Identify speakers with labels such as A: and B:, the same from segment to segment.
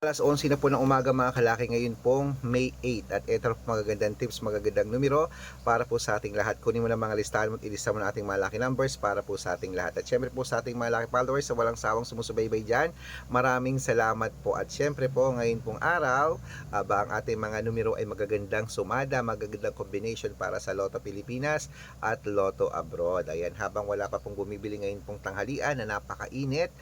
A: Alas 11 na po ng umaga mga kalaki, ngayon pong May 8 at ito po magagandang tips, magagandang numero para po sa ating lahat. Kunin mo na mga listahan mo at ilista mo na ating mga lucky numbers para po sa ating lahat. At syempre po sa ating mga lucky followers sa walang sawang sumusubaybay dyan, maraming salamat po. At syempre po ngayon pong araw, ang ating mga numero ay magagandang sumada, magagandang combination para sa Lotto Pilipinas at Lotto Abroad. Ayan, habang wala pa pong bumibili ngayon pong tanghalian na napakainit,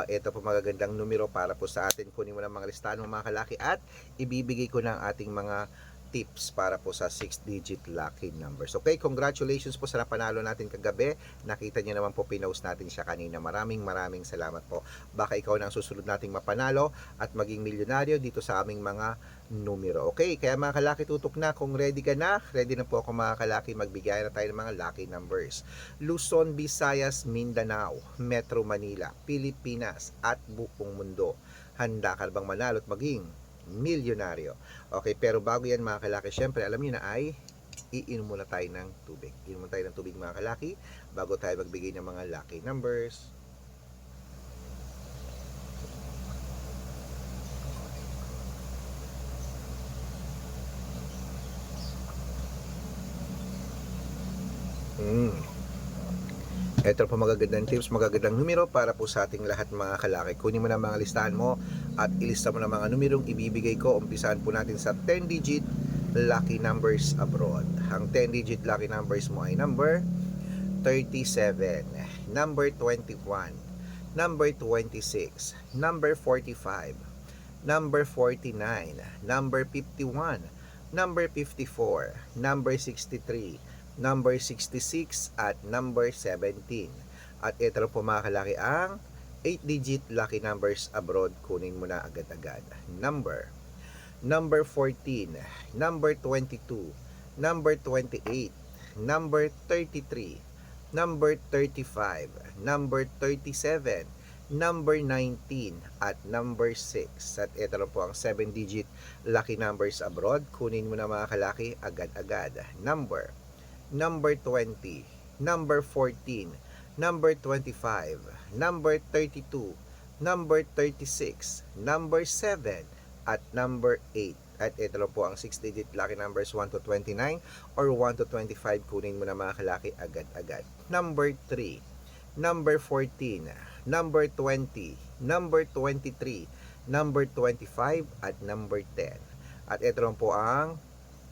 A: ito po magagandang numero para po sa atin. Kunin mo na mga listahan mo mga kalaki at ibibigay ko ng ating mga tips para po sa 6-digit lucky numbers. Okay, congratulations po sa napanalo natin kagabi. Nakita niyo naman po, pinost natin siya kanina. Maraming salamat po. Baka ikaw na ang susunod nating mapanalo at maging milyonaryo dito sa aming mga numero. Okay, kaya mga kalaki, tutok na. Kung ready ka na, ready na po ako mga kalaki. Magbigay na tayo ng mga lucky numbers. Luzon, Visayas, Mindanao, Metro Manila, Pilipinas at buong mundo. Handa ka bang manalo at maging milyonaryo? Okay, pero bago yan mga kalaki, syempre alam niyo na ay iinom muna tayo ng tubig. Iinom muna tayo ng tubig mga kalaki bago tayo magbigay ng mga lucky numbers. Ito po magagandang tips, magagandang numero para po sa ating lahat mga kalaki. Kunin mo na mga listahan mo at ilista mo na mga numerong ibibigay ko. Umpisahan po natin sa 10-digit lucky numbers abroad. Ang 10-digit lucky numbers mo ay number 37, number 21, number 26, number 45, number 49, number 51, number 54, number 63, number 66 at number 17. At ito po mga kalaki ang 8-digit lucky numbers abroad. Kunin mo na agad-agad. Number 14, number 22, number 28, number 33, number 35, number 37, number 19 at number 6. At ito po ang 7-digit lucky numbers abroad. Kunin mo na mga kalaki agad-agad. Number 20, number 14, number 25, number 32, number 36, number 7, at number 8. At ito po ang 6-digit lucky numbers 1 to 29 or 1 to 25. Kunin mo na mga kalaki agad-agad. Number 3, number 14, number 20, number 23, number 25, at number 10. At ito po ang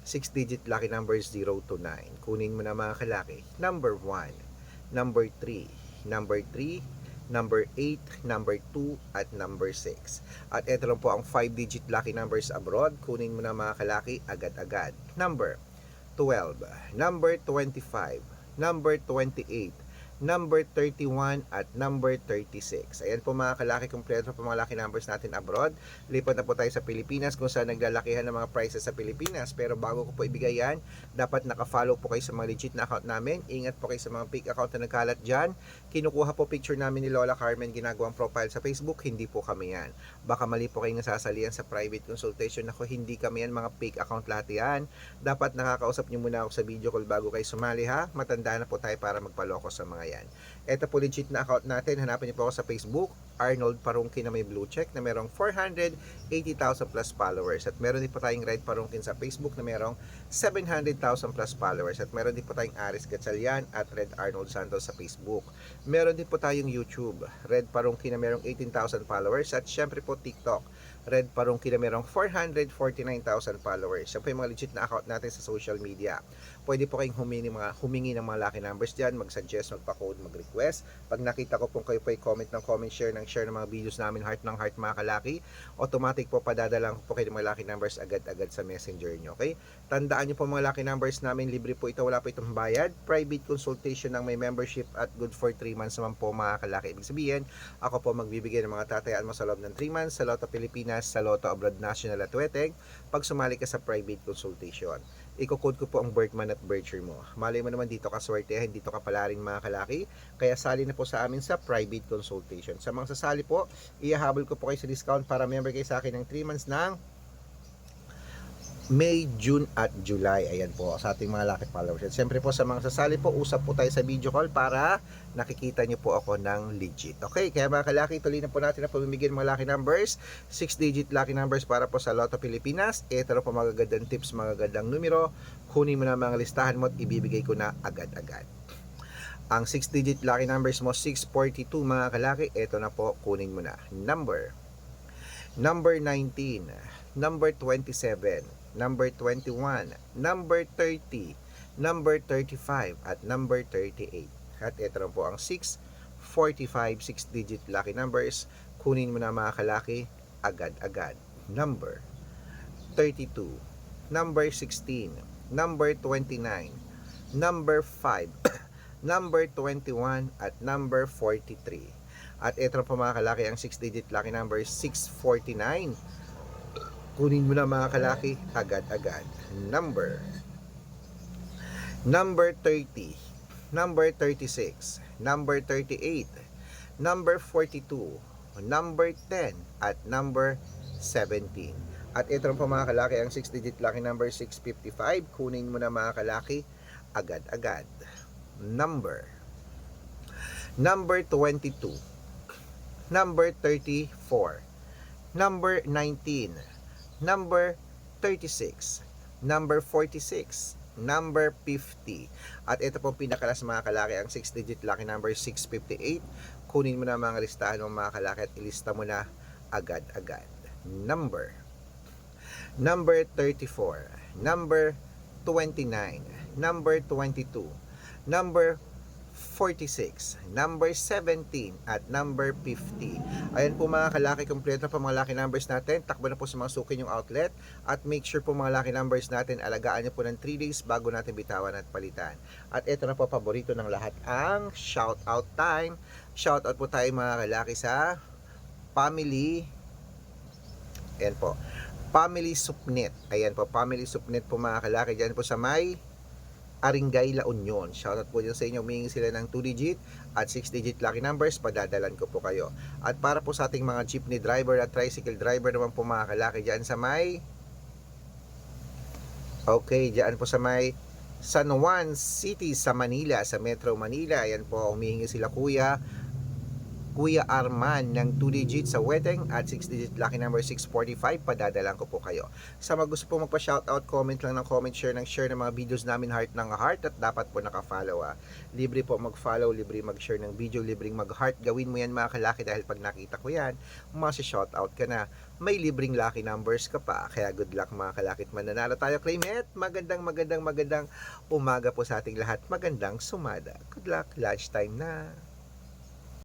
A: 6-digit lucky numbers 0 to 9. Kunin mo na mga kalaki. Number 1, number 3, number 3, number 8, number 2, at number 6. At ito lang po ang 5-digit lucky numbers abroad. Kunin mo na mga kalaki agad-agad. Number 12, number 25, number 28, number 31 at number 36. Ayan po mga kalaki, kompleto po mga lucky numbers natin abroad. Lipat na po tayo sa Pilipinas kung saan naglalakihan ng mga prices sa Pilipinas. Pero bago ko po ibigay yan, dapat nakafollow po kayo sa mga legit na account namin. Ingat po kayo sa mga fake account na nagkalat dyan. Kinukuha po picture namin ni Lola Carmen, ginagawang profile sa Facebook. Hindi po kami yan. Baka mali po kayong nasasalihan sa private consultation. Ako, hindi kami yan, mga fake account lahat yan. Dapat nakakausap nyo muna ako sa video call bago kayo sumali ha. Matanda na po tayo para magpaloko sa mga yan. Ito po legit na account natin. Hanapin niyo po ako sa Facebook, Arnold Parungkin na may blue check na merong 480,000 plus followers. At meron din po tayong Red Parungkin sa Facebook na merong 700,000 plus followers. At meron din po tayong Aris Gatchalian at Red Arnold Santos sa Facebook. Meron din po tayong YouTube, Red Parungkin na merong 18,000 followers. At syempre po TikTok, Red Parungkin na merong 449,000 followers. Yan po yung mga legit na account natin sa social media. Pwede po kayong humingi ng mga lucky numbers dyan, mag-suggest, magpa-code, mag-request. Pag nakita ko po kayo po ay comment ng comment, share ng mga videos namin, heart ng heart mga kalaki, automatic po padadalang po kayo ng mga lucky numbers agad-agad sa messenger nyo. Okay? Tandaan nyo po mga lucky numbers namin, libre po ito, wala po itong bayad. Private consultation ng may membership at good for 3 months naman po mga kalaki. Ibig sabihin, ako po magbibigay ng mga tatayaan mo sa loob ng 3 months sa Lotto Pilipinas, sa Lotto Abroad National at Weteg pag sumali ka sa private consultation. Iko-code ko po ang birth month at birth year mo. Malay mo naman dito ka swertehan, dito ka pala rin mga kalaki. Kaya sali na po sa amin sa private consultation. Sa mga sasali po, ihahabol ko po kayo sa discount para member kayo sa akin ng 3 months ng May, June at July. Ayan po sa ating mga lucky followers. At siyempre po sa mga sasali po, usap po tayo sa video call para nakikita nyo po ako ng legit. Okay, kaya mga kalaki, tuloy na po natin na pamimigyan mga lucky numbers. 6-digit lucky numbers para po sa Lotto Pilipinas. Ito na po magagandang tips, magagandang numero. Kunin mo na mga listahan mo at ibibigay ko na agad-agad. Ang 6-digit lucky numbers mo, 642 mga kalaki. Ito na po, kunin mo na. Number 19, number 27, number 21, number 30, number 35, at number 38. At ito na po ang 645, 6-digit lucky numbers. Kunin mo na mga kalaki, agad-agad. Number 32, number 16, number 29, number 5, number 21, at number 43. At ito na po mga kalaki, ang 6-digit lucky number 649. Kunin mo na mga kalaki, agad-agad. Number 30, number 36, number 38, number 42, number 10, at number 17. At ito na po mga kalaki, ang 6-digit lucky number 655. Kunin mo na mga kalaki, agad-agad. Number 22, number 34, number 19, number 36, number 46, number 50. At ito po pinakalas mga kalaki, ang 6-digit lucky number 658. Kunin mo na mga listahan mo mga kalaki at ilista mo na agad-agad. Number 34, number 29, number 22, number 46, number 17, at number 50. Ayan po mga kalaki, kompleto po mga lucky numbers natin. Takbo na po sa mga sukin yung outlet. At make sure po mga lucky numbers natin, alagaan nyo po ng 3 days bago natin bitawan at palitan. At ito na po, paborito ng lahat, ang shout out time. Shout out po tayo mga kalaki sa family. Ayan po, Family Supnet. Ayan po, Family Supnet po mga kalaki. Diyan po sa may Aringay, La Union. Shoutout po dyan sa inyo. Humingi sila ng 2-digit at 6-digit lucky numbers. Padadalan ko po kayo. At para po sa ating mga jeepney driver at tricycle driver naman po mga kalaki, dyan sa may dyan po sa may San Juan City sa Manila, sa Metro Manila. Ayan po, humihingi sila Kuya Arman ng 2-digit sa wedding at 6-digit lucky number 645. Padadalan ko po kayo. Sa mga gusto po magpa-shoutout, comment lang ng comment, share ng mga videos namin, heart ng heart, at dapat po naka-follow. Libre po mag-follow, libre mag-share ng video, libreng mag-heart. Gawin mo yan mga kalaki dahil pag nakita ko yan, masi-shoutout ka na. May libreng lucky numbers ka pa. Kaya good luck mga kalaki at mananalo tayo. Claim it. Magandang umaga po sa ating lahat. Magandang sumada. Good luck. Lunchtime na.